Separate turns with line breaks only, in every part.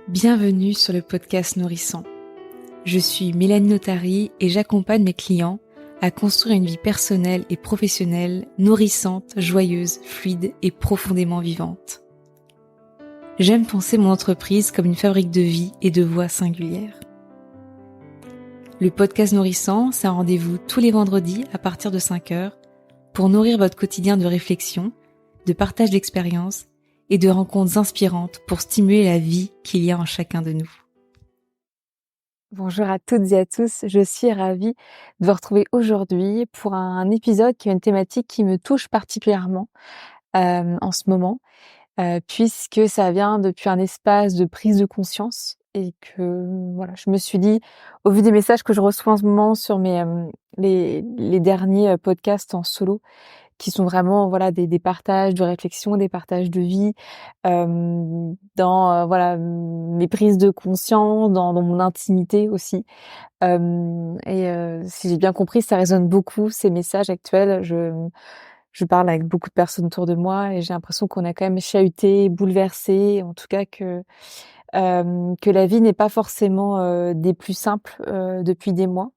Bienvenue sur le podcast Nourrissant. Je suis Mélanie Notary et j'accompagne mes clients à construire une vie personnelle et professionnelle nourrissante, joyeuse, fluide et profondément vivante. J'aime penser mon entreprise comme une fabrique de vie et de voix singulières. Le podcast Nourrissant, c'est un rendez-vous tous les vendredis à partir de 5h pour nourrir votre quotidien de réflexion, de partage d'expériences et de rencontres inspirantes pour stimuler la vie qu'il y a en chacun de nous. Bonjour à toutes et à tous, je suis ravie de vous retrouver aujourd'hui pour un épisode qui a une thématique qui me touche particulièrement en ce moment, puisque ça vient depuis un espace de prise de conscience et que voilà, je me suis dit, au vu des messages que je reçois en ce moment sur les derniers podcasts en solo, qui sont vraiment des partages de réflexion, des partages de vie, dans mes prises de conscience, dans mon intimité aussi. Si j'ai bien compris, ça résonne beaucoup ces messages actuels. Je parle avec beaucoup de personnes autour de moi et j'ai l'impression qu'on a quand même chahuté, bouleversé, en tout cas que la vie n'est pas forcément des plus simples depuis des mois.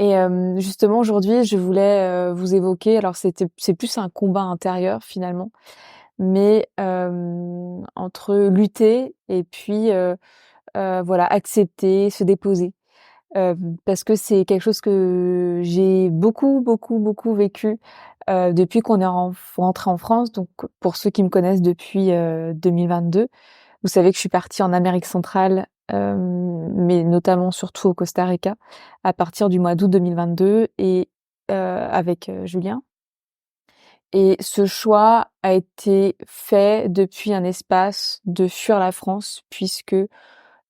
Et justement aujourd'hui, je voulais vous évoquer, alors c'est plus un combat intérieur finalement, mais entre lutter et puis accepter, se déposer. Parce que c'est quelque chose que j'ai beaucoup vécu depuis qu'on est rentré en France. Donc pour ceux qui me connaissent depuis 2022, vous savez que je suis partie en Amérique centrale, mais notamment surtout au Costa Rica, à partir du mois d'août 2022 et avec Julien. Et ce choix a été fait depuis un espace de fuir la France, puisque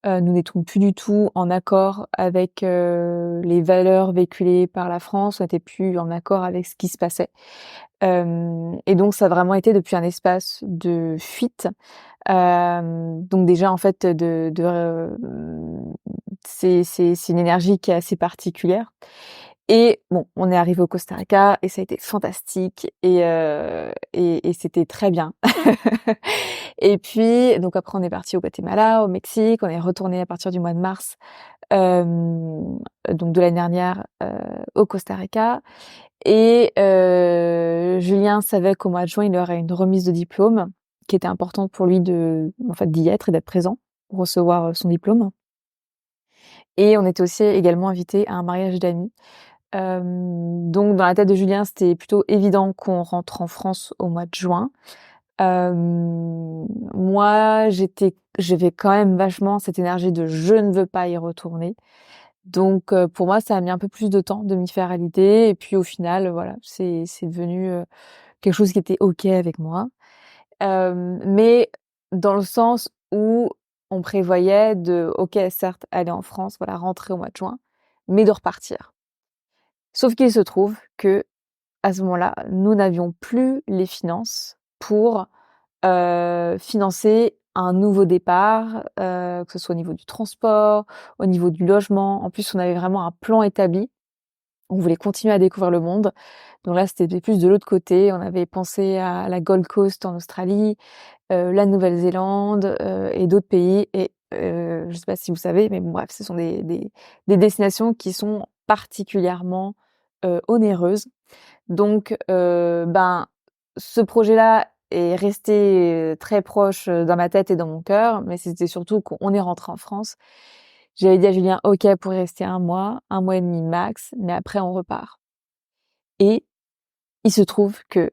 nous n'étions plus du tout en accord avec les valeurs véhiculées par la France, on n'était plus en accord avec ce qui se passait. Et donc ça a vraiment été depuis un espace de fuite. Donc déjà en fait c'est une énergie qui est assez particulière. Et bon, on est arrivé au Costa Rica et ça a été fantastique et c'était très bien. Et puis donc après on est parti au Guatemala, au Mexique, on est retourné à partir du mois de mars donc de l'année dernière au Costa Rica. Et Julien savait qu'au mois de juin, il aurait une remise de diplôme qui était importante pour lui d'y être et d'être présent pour recevoir son diplôme. Et on était aussi également invités à un mariage d'amis. Donc dans la tête de Julien, c'était plutôt évident qu'on rentre en France au mois de juin. Moi, j'avais quand même vachement cette énergie de je ne veux pas y retourner. Donc pour moi, ça a mis un peu plus de temps de m'y faire à l'idée et puis au final, voilà, c'est devenu quelque chose qui était OK avec moi. Mais dans le sens où on prévoyait de OK, certes, aller en France, voilà, rentrer au mois de juin, mais de repartir. Sauf qu'il se trouve que à ce moment-là, nous n'avions plus les finances pour financer un nouveau départ, que ce soit au niveau du transport, au niveau du logement. En plus, on avait vraiment un plan établi. On voulait continuer à découvrir le monde. Donc là, c'était plus de l'autre côté. On avait pensé à la Gold Coast en Australie, la Nouvelle-Zélande et d'autres pays. Et je sais pas si vous savez, mais bon, bref, ce sont des destinations qui sont particulièrement onéreuses. Donc, ce projet-là est resté très proche dans ma tête et dans mon cœur, mais c'était surtout qu'on est rentré en France. J'avais dit à Julien, OK, pour y rester un mois et demi max, mais après on repart. Et il se trouve que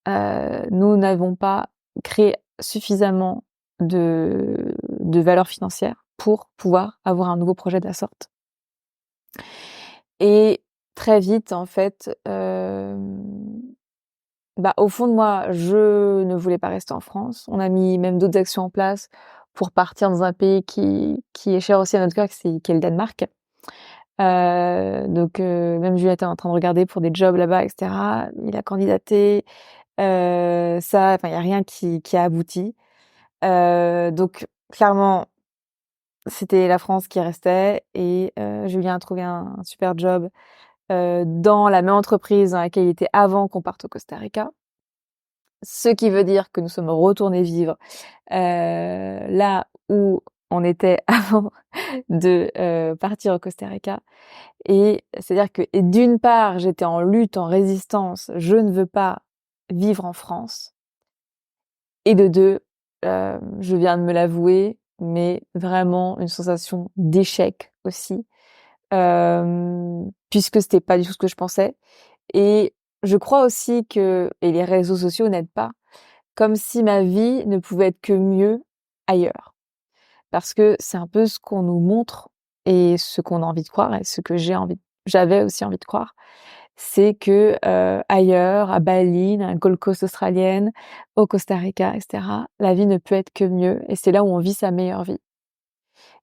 nous n'avons pas créé suffisamment de valeur financière pour pouvoir avoir un nouveau projet de la sorte. Et très vite, en fait, au fond de moi, je ne voulais pas rester en France. On a mis même d'autres actions en place pour partir dans un pays qui est cher aussi à notre cœur, qui est le Danemark. Même Juliette est en train de regarder pour des jobs là-bas, et cetera. Il a candidaté, il y a rien qui a abouti. Donc clairement, c'était la France qui restait et Julien a trouvé un super job dans la même entreprise dans laquelle il était avant qu'on parte au Costa Rica. Ce qui veut dire que nous sommes retournés vivre là où on était avant de partir au Costa Rica. Et c'est-à-dire que et d'une part, j'étais en lutte, en résistance, je ne veux pas vivre en France. Et de deux, je viens de me l'avouer, mais vraiment une sensation d'échec aussi, puisque c'était pas du tout ce que je pensais. Et je crois aussi et les réseaux sociaux n'aident pas, comme si ma vie ne pouvait être que mieux ailleurs. Parce que c'est un peu ce qu'on nous montre et ce qu'on a envie de croire et ce que j'avais aussi envie de croire, c'est que, ailleurs, à Bali, à Gold Coast australienne, au Costa Rica et cetera, la vie ne peut être que mieux et c'est là où on vit sa meilleure vie.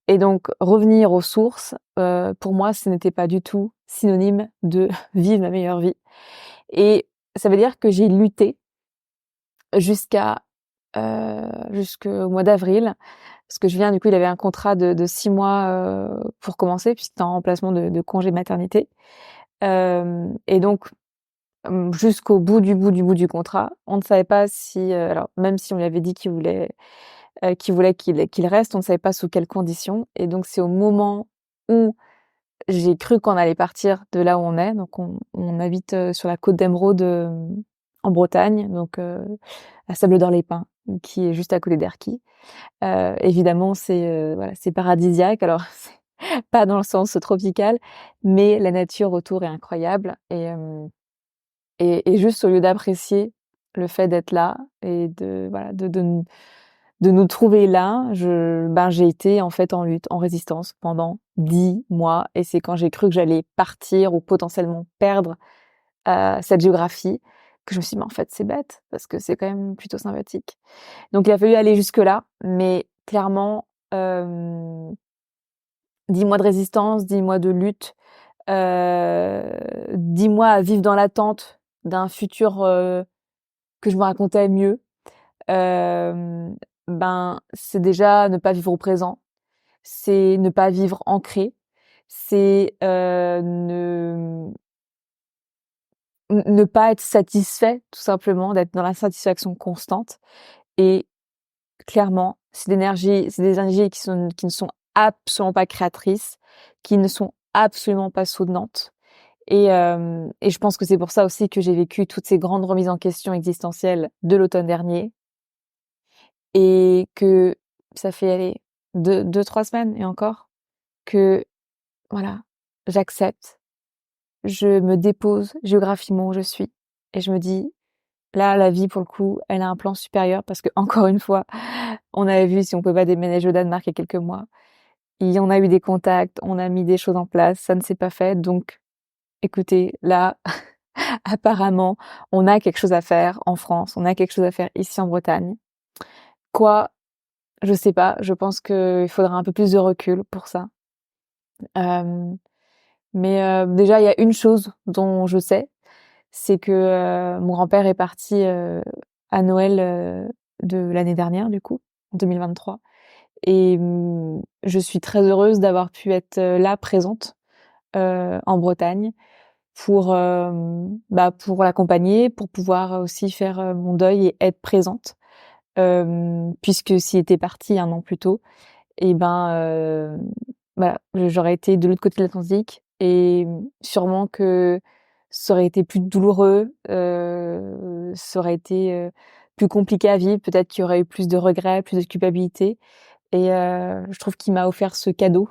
Et donc revenir aux sources, pour moi, ce n'était pas du tout synonyme de vivre ma meilleure vie et ça veut dire que j'ai lutté jusqu'à, jusqu'au mois d'avril. Parce que Julien, du coup, il avait un contrat de 6 mois, pour commencer, puisque c'était en remplacement de congé maternité. Et donc, jusqu'au bout du bout du bout du contrat, on ne savait pas si, alors même si on lui avait dit qu'il reste, on ne savait pas sous quelles conditions. Et donc c'est au moment où j'ai cru qu'on allait partir de là où on est. Donc on habite, sur la côte d'Emeraude, en Bretagne, donc à Sables-d'Or-les-Pins, qui est juste à côté d'Erquy. Évidemment, voilà, c'est paradisiaque. Alors, c'est pas dans le sens tropical, mais la nature autour est incroyable et juste au lieu d'apprécier le fait d'être là et voilà, de nous trouver là, j'ai été en fait en lutte, en résistance pendant 10 mois et c'est quand j'ai cru que j'allais partir ou potentiellement perdre, cette géographie que je me suis dit: «Mais en fait, c'est bête parce que c'est quand même plutôt sympathique». Donc il a fallu aller jusque-là, mais clairement, 10 mois de résistance, 10 mois de lutte, 10 mois à vivre dans l'attente d'un futur, que je me racontais mieux. Hem, c'est déjà ne pas vivre au présent, c'est ne pas vivre ancré, c'est, ne pas être satisfait tout simplement, d'être dans l'insatisfaction constante et clairement, c'est des énergies qui ne sont absolument pas créatrices, qui ne sont absolument pas soutenantes et je pense que c'est pour ça aussi que j'ai vécu toutes ces grandes remises en question existentielles de l'automne dernier et que ça fait, allez, 2-3 semaines et encore que, voilà, j'accepte, je me dépose géographiquement où je suis et je me dis: «Là, la vie, pour le coup, elle a un plan supérieur» parce que encore une fois, on avait vu si on pouvait pas déménager au Danemark il y a quelques mois. Et on a eu des contacts, on a mis des choses en place, ça ne s'est pas fait. Donc, écoutez, là, apparemment, on a quelque chose à faire en France, on a quelque chose à faire ici en Bretagne. Quoi? Je sais pas, je pense qu'il faudra un peu plus de recul pour ça. Hem, mais déjà, il y a une chose dont je sais, c'est que, mon grand-père est parti, à Noël, de l'année dernière, du coup, en 2023 et je suis très heureuse d'avoir pu être, là, présente, en Bretagne pour l'accompagner, pour pouvoir aussi faire, mon deuil et être présente. Puisque s'il était parti 1 an plus tôt et voilà, j'aurais été de l'autre côté de l'Atlantique et sûrement que ça aurait été plus douloureux, ça aurait été, plus compliqué à vivre. Peut-être qu'il y aurait eu plus de regrets, plus de culpabilité et je trouve qu'il m'a offert ce cadeau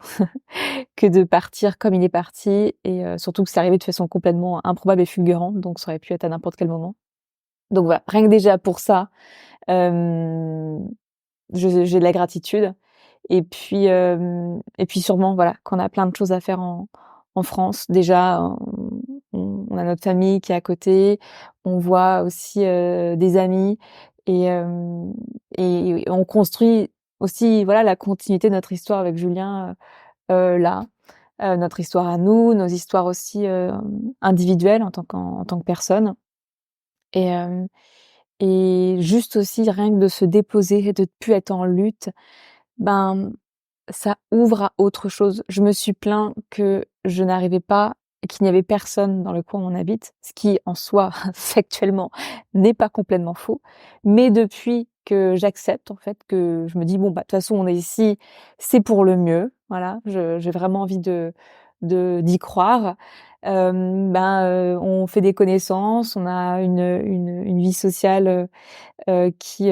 que de partir comme il est parti et surtout que c'est arrivé de façon complètement improbable et fulgurante, donc ça aurait pu être à n'importe quel moment. Donc voilà, rien que déjà pour ça, hem, j'ai de la gratitude et puis sûrement voilà, qu'on a plein de choses à faire en France. Déjà, on a notre famille qui est à côté, on voit aussi, des amis et on construit aussi, voilà, la continuité de notre histoire avec Julien, là. Notre histoire à nous, nos histoires aussi, individuelles en tant que personne et juste aussi rien que de se déposer et de plus être en lutte, ben, ça ouvre à autre chose. Je me suis plaint que je n'arrivais pas et qu'il n'y avait personne dans le coin où on habite, ce qui en soi, factuellement, n'est pas complètement faux. Mais depuis que j'accepte, en fait, que je me dis: «Bon, bah, de toute façon, on est ici, c'est pour le mieux», voilà, j'ai vraiment envie d'y croire. On fait des connaissances, on a une vie sociale, qui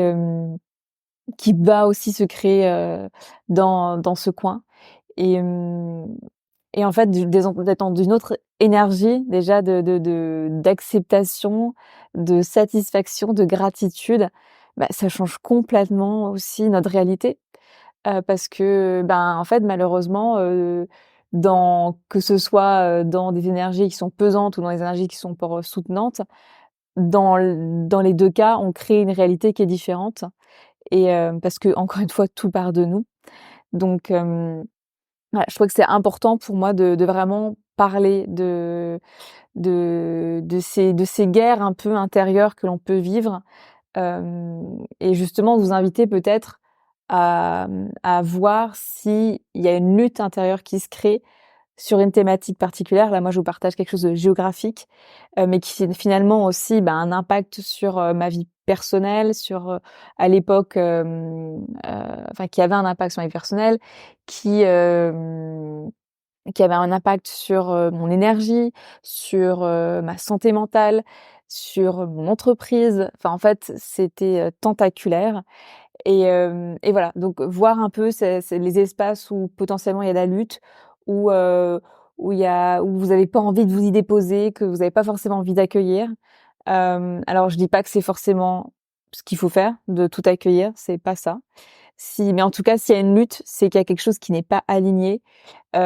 va aussi se créer, dans ce coin. Et en fait, d'être dans une autre énergie déjà d'acceptation, de satisfaction, de gratitude, bah, ça change complètement aussi notre réalité. Parce que, en fait, malheureusement, que ce soit, dans des énergies qui sont pesantes ou dans des énergies qui sont soutenantes, dans les 2 cas, on crée une réalité qui est différente et parce que encore une fois, tout part de nous. Donc ouais, je trouve que c'est important pour moi de vraiment parler de ces guerres un peu intérieures que l'on peut vivre, et justement vous inviter peut-être à voir s'il y a une lutte intérieure qui se crée sur une thématique particulière. Là, moi, je vous partage quelque chose de géographique, mais qui finalement aussi, un impact sur, ma vie personnelle, sur, à l'époque, enfin qui avait un impact sur ma vie personnelle, qui, hem, qui avait un impact sur, mon énergie, sur, ma santé mentale, sur mon entreprise. Enfin, en fait, c'était, tentaculaire et voilà, donc voir un peu c'est les espaces où potentiellement il y a de la lutte, où, où vous avez pas envie de vous y déposer, que vous avez pas forcément envie d'accueillir. Alors je dis pas que c'est forcément ce qu'il faut faire, de tout accueillir, c'est pas ça. Mais en tout cas, s'il y a une lutte, c'est qu'il y a quelque chose qui n'est pas aligné. Et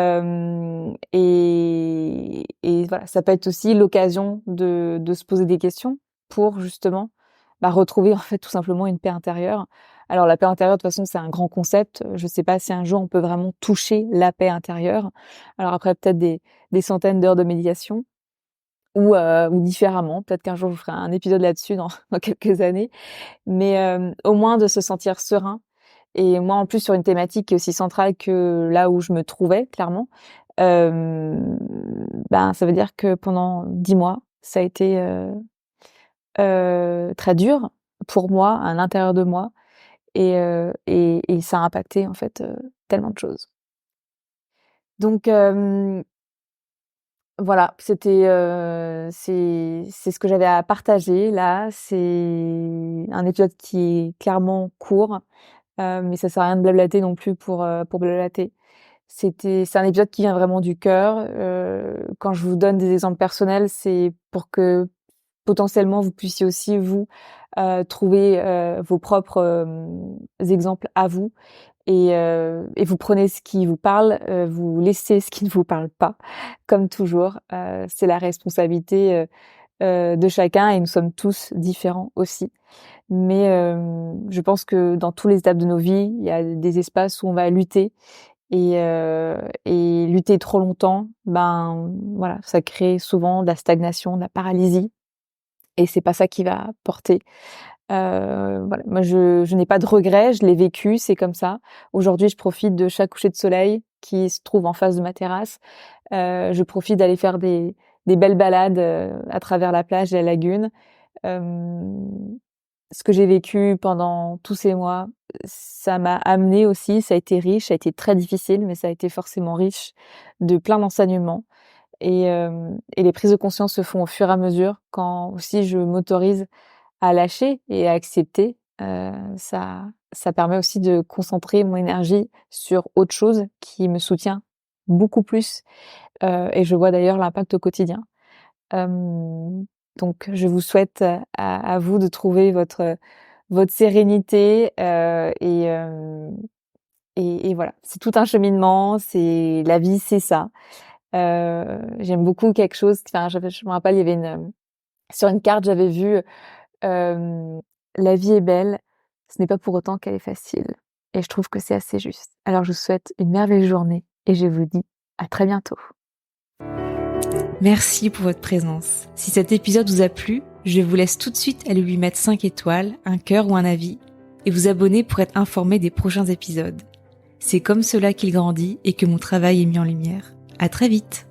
voilà, ça peut être aussi l'occasion de se poser des questions pour justement, retrouver en fait tout simplement une paix intérieure. Alors la paix intérieure, de toute façon, c'est un grand concept. Je sais pas si un jour on peut vraiment toucher la paix intérieure. Alors après peut-être des centaines d'heures de méditation ou différemment. Peut-être qu'un jour je ferai un épisode là-dessus dans dans quelques années. Mais au moins de se sentir serein. Et moi, en plus, sur une thématique qui est aussi centrale que là où je me trouvais, clairement, ça veut dire que pendant 10 mois, ça a été, très dur pour moi, à l'intérieur de moi et ça a impacté, en fait, tellement de choses. Donc voilà, c'est ce que j'avais à partager là. C'est un épisode qui est clairement court, mais ça sert à rien de blablater non plus pour blablater. C'est un épisode qui vient vraiment du cœur. Quand je vous donne des exemples personnels, c'est pour que potentiellement vous puissiez aussi vous, trouver, vos propres, exemples à vous et vous prenez ce qui vous parle, vous laissez ce qui ne vous parle pas, comme toujours. C'est la responsabilité, de chacun et nous sommes tous différents aussi. Mais je pense que dans tous les étapes de nos vies, il y a des espaces où on va lutter et lutter trop longtemps, voilà, ça crée souvent de la stagnation, de la paralysie et c'est pas ça qui va porter. Voilà, moi je n'ai pas de regrets, je l'ai vécu, c'est comme ça. Aujourd'hui, je profite de chaque coucher de soleil qui se trouve en face de ma terrasse. Je profite d'aller faire des belles balades, à travers la plage et la lagune. Hem, Ce que j'ai vécu pendant tous ces mois, ça m'a amené aussi, ça a été riche, ça a été très difficile, mais ça a été forcément riche de plein d'enseignements et les prises de conscience se font au fur et à mesure quand aussi je m'autorise à lâcher et à accepter. Ça permet aussi de concentrer mon énergie sur autre chose qui me soutient beaucoup plus, et je vois d'ailleurs l'impact au quotidien. Hem, donc je vous souhaite, à vous de trouver votre sérénité, et voilà. C'est tout un cheminement, c'est la vie, c'est ça. J'aime beaucoup quelque chose, enfin je me rappelle, il y avait sur une carte, j'avais vu, hem: «La vie est belle, ce n'est pas pour autant qu'elle est facile» et je trouve que c'est assez juste. Alors je vous souhaite une merveilleuse journée et je vous dis à très bientôt. Merci pour votre présence. Si cet épisode vous a plu, je vous laisse tout de suite aller lui mettre 5 étoiles, un cœur ou un avis et vous abonner pour être informé des prochains épisodes. C'est comme cela qu'il grandit et que mon travail est mis en lumière. À très vite!